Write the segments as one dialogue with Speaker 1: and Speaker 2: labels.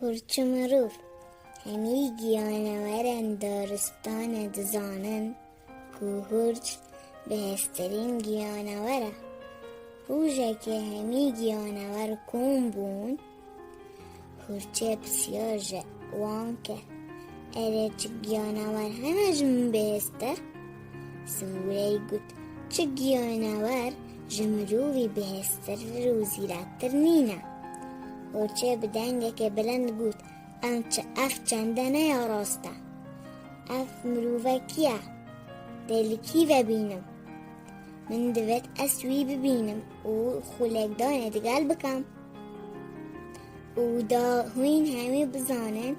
Speaker 1: هورچ مروف همی گیانورن دارستان دزانن کو هورچ بهسترین گیانوره. روژه که همی گیانور کن بون هورچه بسیار جوان که اره چه گیانور همه جم بهستر. سوره گوت چه گیانور جمروی بهستر و زیرکتر نینه. هورچه بدنگه که بلند گوت اف چندنه یا راسته اف مروفه کیه دلکی و بینم من دوید اسوی ببینم و خولکدان دگل بکم و دا هوین همی بزانن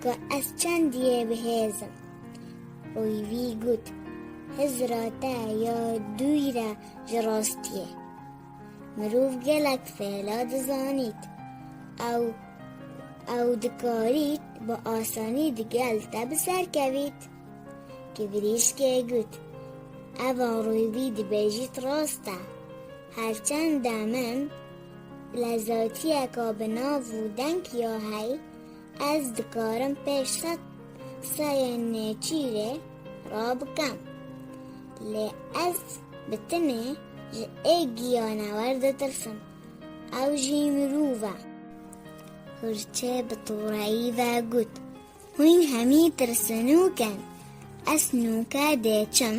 Speaker 1: که از چندیه بهیزم. رویوی گوت هزراته یا دوی را جراستیه. مروف گلک فعلا دزانید او دکارید با آسانی دگل تب سر کوید که بریش که گوت اوان روی دبیجیت راسته هرچند من لذاتی اکابنا وودن کیا هی از دکارم پیش ساین چیره را بکم لی از بتنه ای گیانور ده ترسم او جی مروفه. هورچه بطورایی و گوت هوین همی ترسنو کن اسنوکه دیچم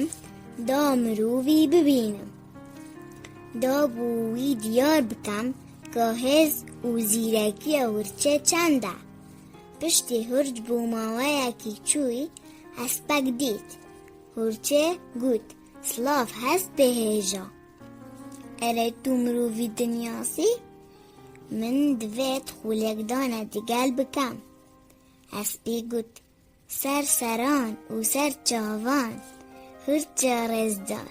Speaker 1: دا مرووی ببینم دا بوی دیار بکم که هز و زیرکی هورچه چنده. پشتی هورچ بوماوه کی چوی هسپک دید. هورچه گوت سلاف هست به هیجا اره تو مرووی دنیاسی من دوید خولکدان دگل بکم. هسپی گوت سر سران و سر چاوان هرچه رزدار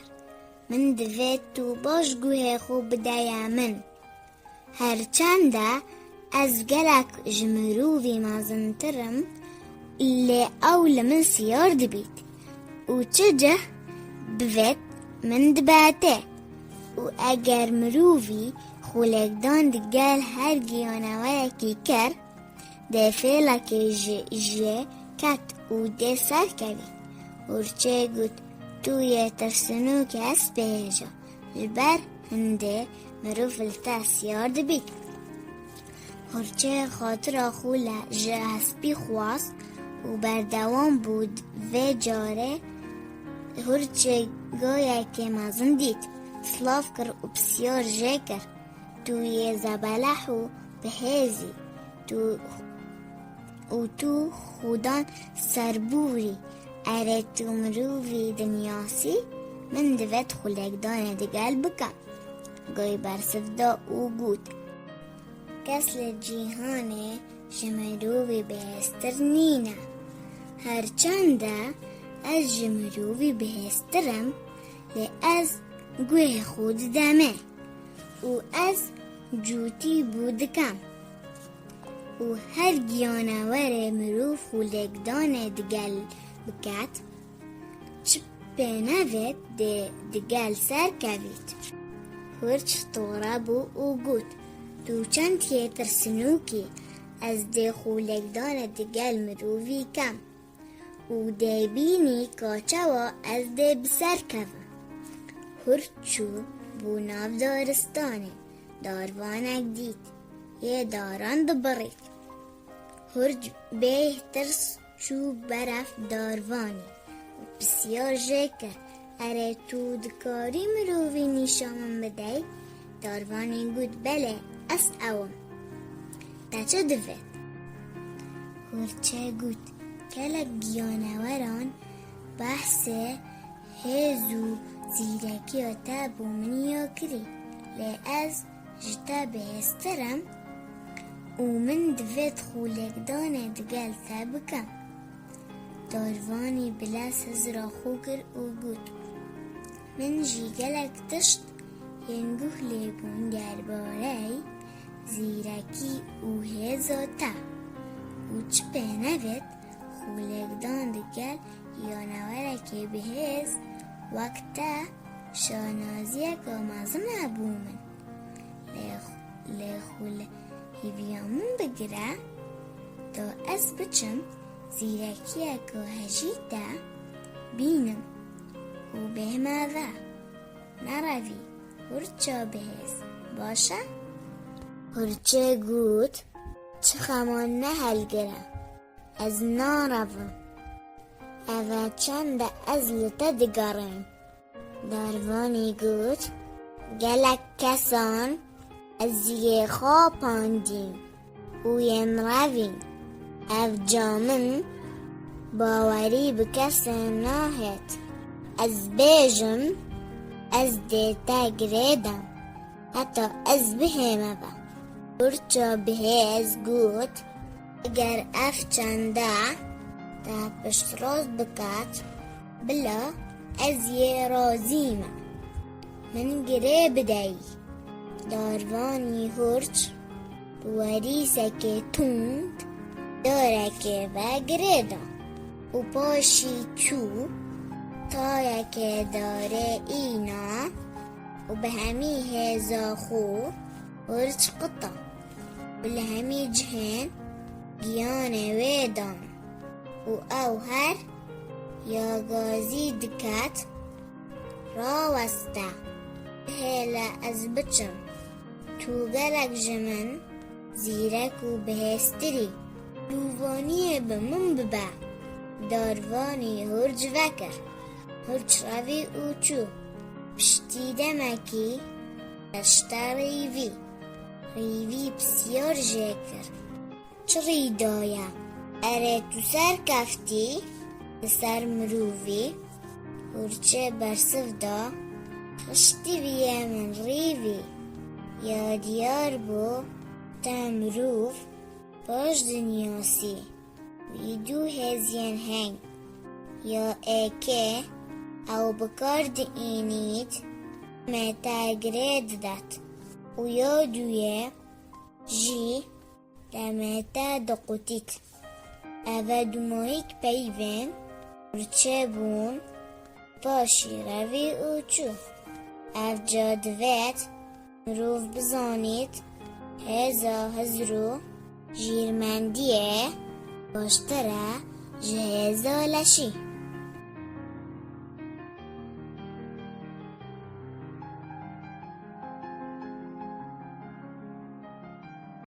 Speaker 1: من دوید تو باش گوه خوب بدایا من هرچنده از گلک جمرووی مازنترم لی اول من سیار دبید و چجه بوید من دباته و اگر مرووی خولکدان دگل هر گیانوره کی کر ده فیلا که جه کت و ده سر کوید. هورچه گوت توی ترسنو که از بهجا جبر هنده مروف التاس یارد بید. هورچه خاطر خوله جه هسپی خواست و بردوام بود و جاره هورچه گویا که مازن دید سلاف کر و بسیار جه کر توی زبلحو بهیزی تو خودان سربوری اره تو مرووی دنیاسی من دوید خولکدان دگل بکم. گوی برسفدا او گود کسل جیهانه جمرووی بهستر نینه هرچنده از جمرووی بهسترم لی از گوه خود دمه و از جوتی بودکم و هر گیانور مروف خولکدان دگل بکت چپ نوید دگل سر کوید. هورچ طوره بو او گود تو چند تیه ترسنوکی از ده خولکدان دگل مروفی کم و ده بینی کاچه و از ده بسر کم. هورچو بو ناف دارستانه داروانک دید یه داران دبرید. هورچ به ترس چو برف داروانی و بسیار جکر اره تو دکاری مرووی نیشامن بدهی. داروانی گود بله اس اوم تا چه دوید. هورچه گود کلک گیانوران بحث هزو زیرکی و تابو منیا کری لی از جتا بهسترم و من دوید خولکدان دگل تابکم. داروانی بلاس هزرا خوکر و گود من جی گلک تشت ینگوه لیبون درباره زیرکی و هزا تا و چه پینوید خولکدان دگل یا نوره که بهز وقتا شانازیه که مازم ابومن لخول هیویا من بگره تا از بچم زیرکیه که هجیتا بینم و به ماذا نروی هرچا بهز باشه؟ هرچه گوت چه خمان نهلگره از ناروم اوه چند از لطه دگرم داروانی گوت گلک کسان از یه خواباندیم و یم رویم او جامن باوری بکسن ناهد از بیجم از دیتا گریدم حتی از بهمه با هرچا بهز گوت اگر اف چنده تا پشت راز بکات بلا از یه رازیمه من گره بدهی داروانی هرچ بوریسه که توند داره که و گریده و پاشی چو تایه که داره اینا و به همی هزا خو هرچ قطع بله همی جهن گیان ویدان و او هر یا گازی دکت راوسته هلا از بچم تو گلک جمن زیرک و بهستری دووانی به من ببا داروانی هرج وکر هرچ روی او چو پشتی دمکی اشتا ریوی بسیار جکر چری دایا اره تو سر کفتی سر مرووی هرچه برسف دا خشتی بیه من ریوی یا دیار بو تا مروف باش دنیاسی ویدو هزین هنگ یا ایکه او بکارد اینید متا گرید داد و یا دویه جی دمتا دقوتیت اوه دومایک پیوین ورچه بون باشی روی او چو او جادویت مروف بزانید هزا هزرو جیرمندیه باشتره جهزا لشی